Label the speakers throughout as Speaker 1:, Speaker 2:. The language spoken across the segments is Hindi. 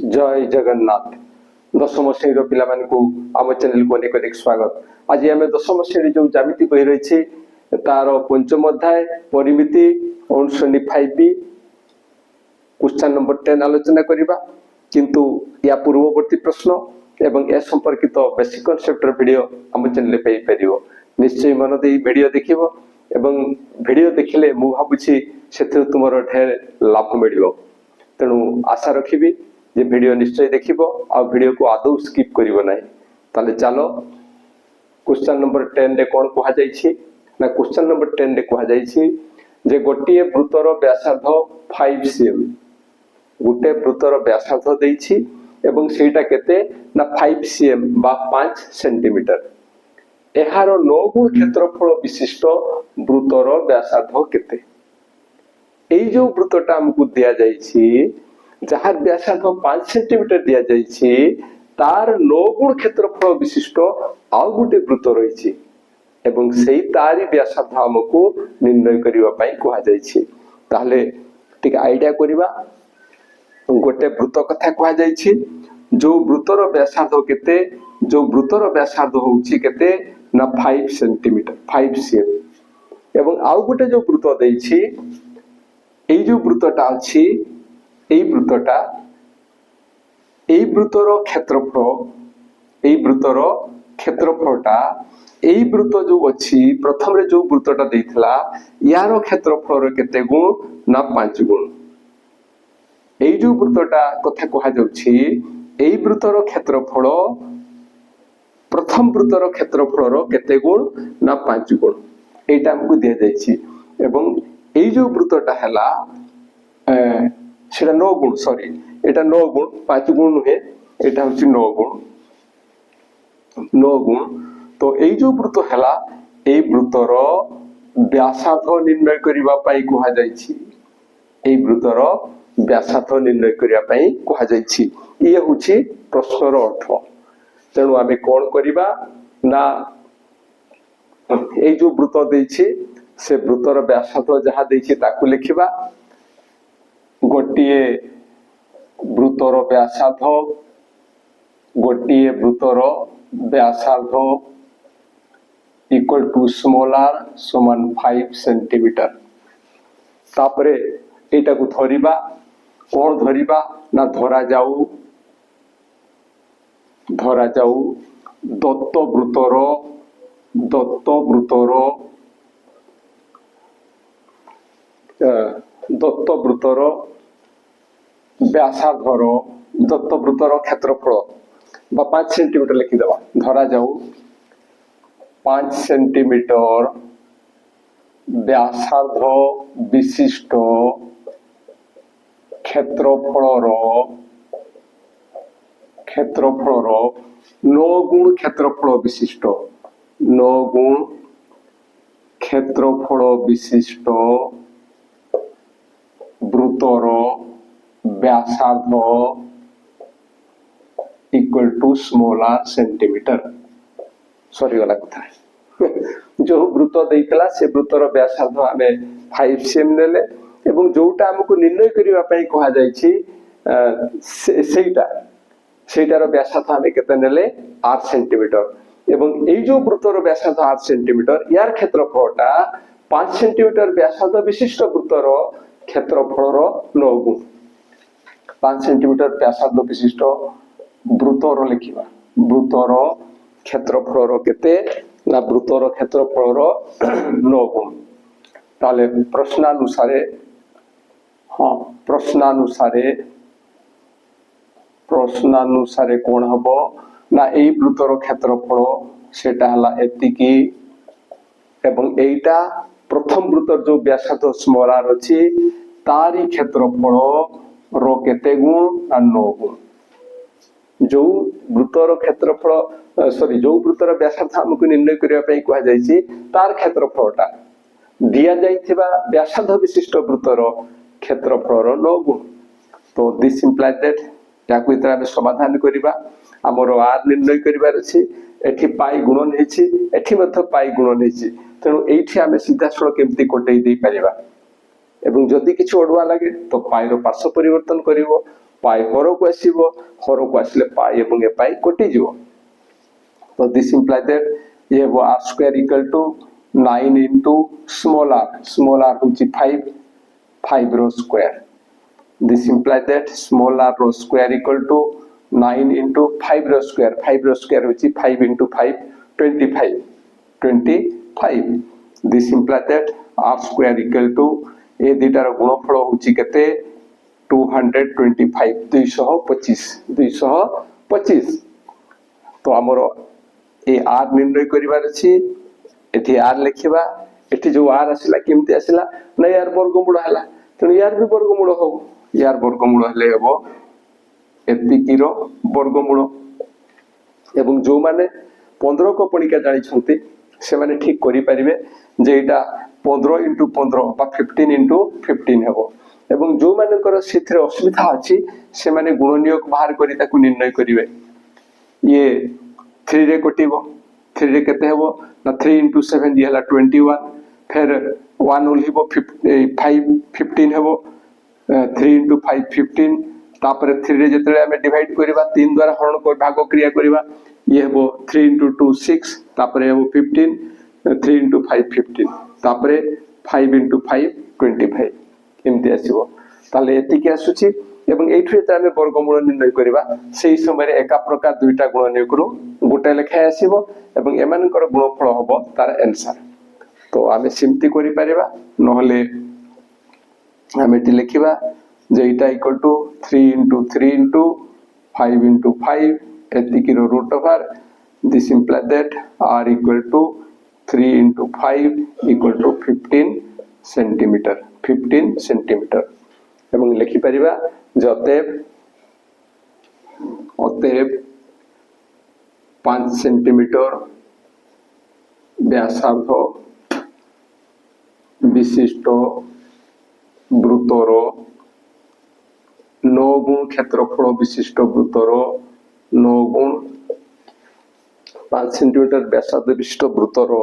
Speaker 1: जय जगन्नाथ। दशम श्रेणी पिला आम चैनल को अनेक अनेक स्वागत। आज आम दशम श्रेणी जो जमिति बही रही तार पंचम अध्याय परिमिति अनुश्रेणी 5B क्वेश्चन नंबर 10 आलोचना करबा। किंतु या पूर्ववर्ती प्रश्न एवं ए संपर्कित बेसिक कॉन्सेप्ट वीडियो आम चैनल पे पाइबो। निश्चय मन दे वीडियो देखिबो एवं वीडियो देखिले मु भाबुछि सेथि तुमरो ढेर लाभ मिलिबो। तेणु आशा रखिबी जे वीडियो निश्चय देखिबो आ वीडियो को आदौ स्किप करिवो नाही। ताले चलो क्वेश्चन नंबर 10 रे कोन कहा जाई छी ना क्वेश्चन नंबर 10 रे कहा जाई छी जे गोटिए वृत्तर व्यासार्ध 5 cm गोटे वृत्तर व्यासार्ध देई छी एवं सेटा केते ना 5 cm बा 5 सेंटीमीटर। एहारो 9 गुण क्षेत्रफल विशिष्ट वृत्तर व्यासार्ध केते। एई जो वृत्तटा हमकु दिया जाई छी जहार व्यासार्ध 5 सेंटीमीटर दिया जाई छी तार 9 गुण क्षेत्रफल विशिष्ट आउ गुटे वृत्त रही छी एवं सेई तारी व्यासार्ध हमकु निर्णय करिवा पई कहा जाई छी। ताले ठीक आईडिया करिवा। गोटे वृत्त कथा कहा जाई छी जो वृत्तर व्यासार्ध केते जो वृत्तर व्यासार्ध होउची केते ना 5 सेंटीमीटर 5 cm एवं आउ गुटे जो वृत्त देई छी एई जो वृत्तटा अछि এই বৃত্তর ক্ষেত্রফলটা এই বৃত্ত जो अछि प्रथम रे जो वृत्तटा देइथला यार क्षेत्रफल केते गुण ना 5 गुण। এই जो वृत्तटा कथा कहा जाउछि এই वृत्तर क्षेत्रफल प्रथम वृत्तर क्षेत्रफल केते गुण ना 5 गुण। एटा हमकु दिया जाइछि एवं এই जो वृत्तटा हला सेटा 9 गुण सॉरी एटा 9 गुण 5 गुण नुहे एटा होछि 9 गुण। तो एई जो वृत्त हला एई वृत्तर व्यासार्ध निर्णय करिवा पई कहा जाइछि एई वृत्तर व्यासार्ध निर्णय करिवा पई कहा जाइछि। ये होछि प्रश्नर अर्थ। तेणु आमे कोन करिवा ना एई जो वृत्त देछि से वृत्तर व्यासार्ध जहा देछि ताकु लिखिबा। गोटिए वृत्तर व्यासार्ध इक्वल टू स्मॉल r समान 5 सेंटीमीटर। तापरे एटा को धरिबा कोन धरिबा ना धरा जाऊ दत्त वृत्तर व्यासार्धर दत्त वृत्तर क्षेत्रफल बा 5 सेंटीमीटर लिखि देबा। धरा जाऊ 5 सेंटीमीटर व्यासार्ध विशिष्ट क्षेत्रफलर 9 गुण क्षेत्रफल विशिष्ट 9 गुण क्षेत्रफल विशिष्ट वृत्तर व्यासार्ध equal to small r centimetre. Sorry वाला कथा जो वृत्त देइतला से वृत्तर व्यासार्ध आमे 5 cm नेले एवं जोटा हमकु निर्णय करिवा पई कहा जाई छी सेटार व्यासार्ध आमे केते नेले 8 सेंटीमीटर एवं एई जो वृत्तर व्यासार्ध 8 सेंटीमीटर यार क्षेत्रफलटा 5 सेंटीमीटर व्यासार्ध विशिष्ट वृत्तर क्षेत्रफलर 9 गुण। 5 सेंटीमीटर व्यासार्ध विशिष्ट वृत्तर लिखिबा। वृत्तर क्षेत्रफलर केते ना वृत्तर क्षेत्रफलर 9 गुण। ताले प्रश्नानुसारे कोन हबो ना एई वृत्तर क्षेत्रफल सेटा हला एतिकी एवं एइटा प्रथम वृत्तर जो व्यासार्ध स्मॉल r अछि तारी क्षेत्रफल रो केते गुण ना 9 गुण। जो वृत्तर क्षेत्रफल जो वृत्तर व्यासार्ध हमकु निर्णय करिया पई कहा जाई छी तार क्षेत्रफलटा दिया जाइथिबा व्यासार्ध विशिष्ट वृत्तर क्षेत्रफलर 9 गुण। तो दिस इंप्लाइज दैट याकु इतरा में समाधान करिबा हमरो r निर्णय करिबार अछि। एठी पाई गुणन हेछि एठी मध्य पाई गुणन हेछि। तेणु एठी आमे सीधा सड़क केमती कोटै दे परिबा एवं जदि किछि ओडवा लागे तो पाई रो पार्श्व परिवर्तन करिवो पाई हर को आसीबो हर को आसले पाई एवं ए पाई कटि जीवो तो दिस इंप्लाय दैट ये वो r square equal to 9 into small r होची 5 रो square this imply that small r रो स्क्वायर इक्वल टू 9 into 5 रो स्क्वायर होची 5 into 5 25 this imply that r square equal to ए दुटार गुणफल होची केते 225 225 तो हमरो ए r निर्णय करिवार अछि एथि r लिखिबा एथि जो r आसिला केमति आसिला न यार वर्गमूल हला तने यार भी वर्गमूल हो यार वर्गमूल हले हेबो एतिकी रो वर्गमूल एवं जो माने 15 को पणिका जानि छंती से माने ठीक करि परिबे जे एटा 15 into 15 बा 15 into 15 हेबो एवं जो मानकर सेथिरे असुविधा अछि से माने गुणनियोग बाहर करि ताकू निर्णय करिवे ये 3 रे कटिबो 3 रे केते हेबो ना 3 into 7 दिहला 21 फिर 1 ओलिबो 5 15 हेबो 3 into 5 15 तापर 3 रे जतले हमें डिवाइड करिबा 3 द्वारा हरण को भाग क्रिया करिबा ये हेबो 3 into 2 6 तापर हेबो 15 3 into 5 15 तापर 5 into 5 25 एमति आसीबो ताले एतिके आसुची एवं एठु एता हमें वर्गमूल निर्णय करिबा सेही समय एका प्रकार दुईटा गुणनियोग करू गोटे लेखा आसीबो एवं एमानकर गुणफल होबो तार आंसर तो हमें सिम्पली करि परिबा नहले हमें ति लिखिबा जे इटा equal to 3 into 3 into 5 into 5 एतिकी रो root over this imply that r equal to 3 into 5 equal to 15 centimetre एवं लिखि परिबा जतेब 5 सेंटीमीटर व्यासार्ध विशिष्ट वृत्तर 9 गुण क्षेत्रफल विशिष्ट वृत्तर 9 गुण 5 सेंटीमीटर व्यासार्ध विशिष्ट वृत्तर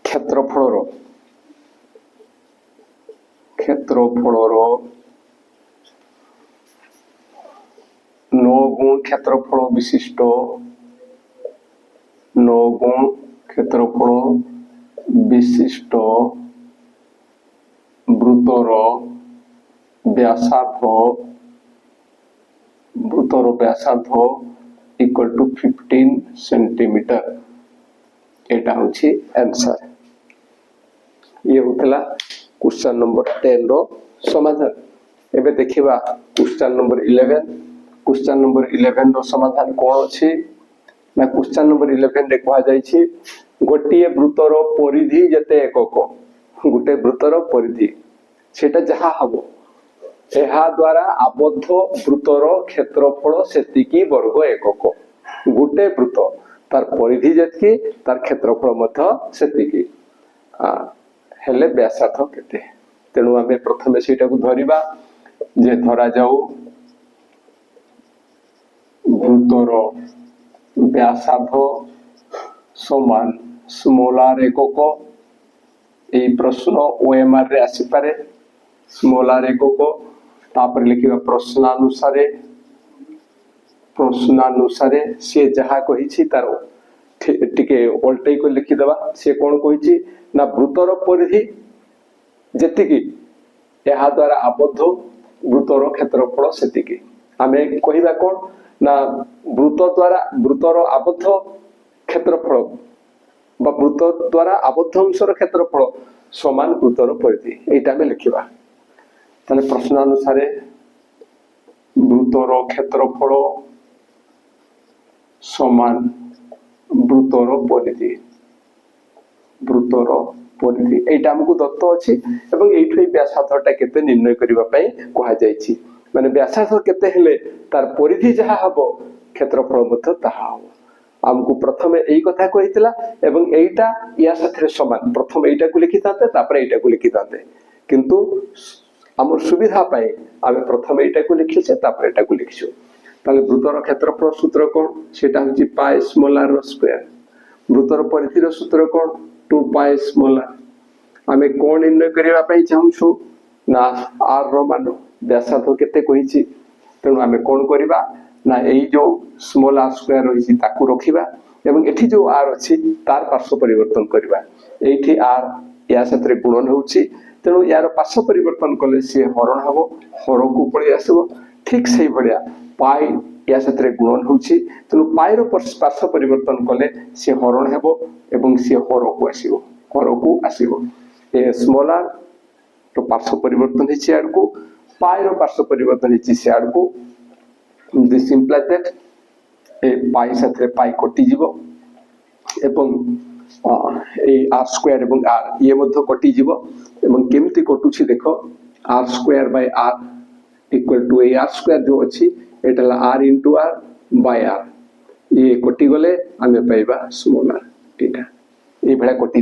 Speaker 1: क्षेत्रफल 9 गुण क्षेत्रफल विशिष्ट 9 गुण क्षेत्रफल विशिष्ट वृत्तर व्यासार्ध इक्वल टू 15 सेंटीमीटर एटा होछि आंसर ये होतला क्वेश्चन नंबर 10 रो समाधान एबे देखिबा क्वेश्चन नंबर 11 क्वेश्चन नंबर 11 रो समाधान कोन अछि ना क्वेश्चन नंबर 11 रे कहआ जाय छी गोटिए वृत्तर परिधि जते एकक गोटे वृत्तर परिधि सेटा जहा हबो एहा द्वारा आबद्ध वृत्तर क्षेत्रफल सेतिकी वर्ग एकक गोटे वृत्त तार परिधि जतकी तार क्षेत्रफल मध्य सेतिकी हेले व्यासार्ध केते तेणु आमे प्रथमे सेटा को धरिबा जे धरा जाऊ वृत्तर व्यासार्ध समान स्मॉल r एकक ए प्रश्न ओएमआर रे आसी पारे स्मॉल r एकक तापर लिखिबा प्रश्नानुसारे से जहा कहि छी तारो टिके उल्टै को लिखि देबा से कोन कहि छी ना वृत्तर परिधि जेतिकी एहा द्वारा आबद्ध वृत्तर क्षेत्रफल सेतिकी आमे कहिबा कोन ना वृत्तर आबद्ध क्षेत्रफल बा वृत्त द्वारा आबद्ध अंशर क्षेत्रफल समान वृत्तर परिधि एटा में लिखिबा ताले प्रश्नानुसारे वृत्तर क्षेत्रफल समान वृत्तर परिधि एटा हमकु दत्त अछि एवं एठै व्यासार्थटा केते निर्णय करिबा पई कहा जायछि माने व्यासार्थ केते हेले तार परिधि जहा हबो क्षेत्रफल मध्य ताहा हबो हमकु प्रथमे एई कथा कहितला एवं एइटा या साथे समान प्रथम एइटा को लिखिताते तापर एइटा को लिखिताते किंतु हमर सुविधा पई आमे प्रथम एइटा को लिखिछे तापर एइटा को लिखिछु ताले वृत्तर क्षेत्रफल सूत्र कोन सेटा होची पाई स्मॉल r रो स्क्वायर वृत्तर परिधि रो सूत्र कोन 2 पाई स्मॉल r आमे कोन निर्णय करिवा पई चाहू छु ना r रो मान व्यासार्ध केते कहिछि तेणु आम कौन करवा ना यही जो स्मॉल आर स्क्वायर रही रखा एवं एठी जो आर अच्छी तार पार्श्व परिवर्तन करवा ये आर या साथ गुणन होची तेणु यार पार्श्व परिवर्तन कले सी हरण हम हर को पलि आसब ठीक से भाया पाई या साथ गुणन होची तेणु पाई पार्श्व परिवर्तन कले सी हरण हेबो एवं सी हर को आसब स्मॉल आर तो पार्श्व परिवर्तन है आड़ को पाई पार्श्व परिवर्तन है सियाड़ को दिस इम्प्लाइज दैट ए पाई साथ पाई कटि जीवो एवं आर स्क्वायर एवं आर ये मध्य कटि जीवो एवं केमती कटुछि देखो R square by R equal to A R square जो अच्छी एटा R into R by R ये कटि गले आमे पाइबा स्मॉल आर एटा ये भाया कटि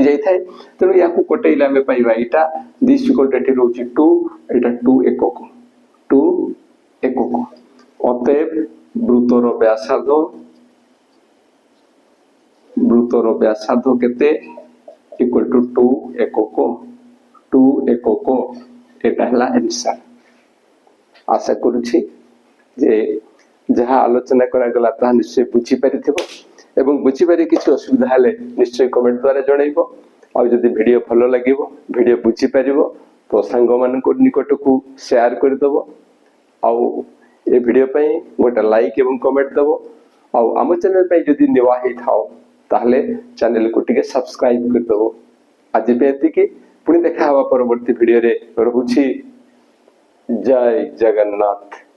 Speaker 1: जाई थाए तेणु या कटेले आमे पाइबा एटा दिस इक्वल टू एटी रोची 2 एटा 2 एकक अतएव वृत्तर व्यासार्ध केते इक्वल टू 2 एकक एटा हला आंसर आशा करूछि जे जहाँ आलोचना करा गला ता निश्चय बुझी परिथिबो एवं बुझी पारि किछि असुविधा हेले निश्चय कमेंट द्वारा जणाइबो आ जदि वीडियो भलो लागिबो वीडियो बुझी परिबो तो सांग मानक निकट को शेयर कर दबो आ ए वीडियो पई गोटे लाइक एवं कमेंट दबो आ आम चैनल पई जदि निवा हे थाओ ताहले चैनल को टिके सब्सक्राइब कर दबो आज पे एतिकी पुणी देखा हवा परवर्ती वीडियो रे रहुछि जय जगन्नाथ।